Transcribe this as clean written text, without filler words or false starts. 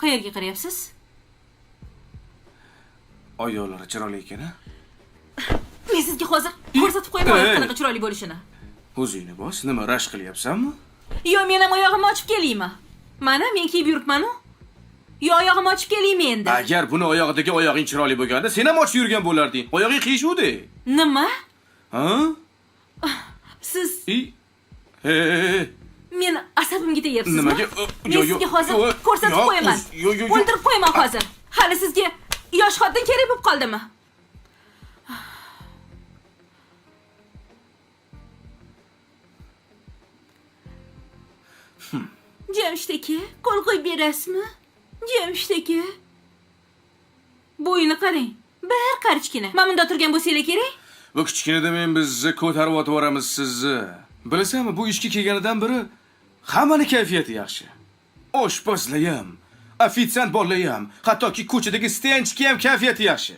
Qayerga qarayapsiz? Oyoqlari chiroyli ekan-a? Men sizga hozir ko'rsatib qo'yaman qanaqa chiroyli bo'lishini. O'zingni bos, nima rashk qilyapsanmi? Yo, men ham oyog'imni ochib kelaymi? Mana men kiyib yuribman-ku. Yo, oyog'imni ochib kelaymi endi? Agar buni oyog'idagi oyog'ing chiroyli bo'lganda, sen ham ochib yurgan bo'larding. Oyog'ing qiyshuvdi. Nima? Ha? Siz men asabimga tegyapsizmi? Nimaga? Men sizga hozir ko'rsatib qo'yaman. O'ldirib qo'yaman hozir. Hali sizga yosh xotin kerak bo'lib qoldimi? Jamshid aka, qo'l qo'yib berasizmi? Jamshid aka. Bo'yini qarang. Bir qarichkina. Mana bunda turgan bo'lsanglar kerak. Bu kichkinada men bizni ko'tarib o'tib boramiz sizni. Bilasanmi, bu ishga kelganidan beri hammani kayfiyati yaxshi. Oshpazlar ham, ofitsiant bolalar ham, hattoki ko'chadagi stenchki ham kayfiyati yaxshi.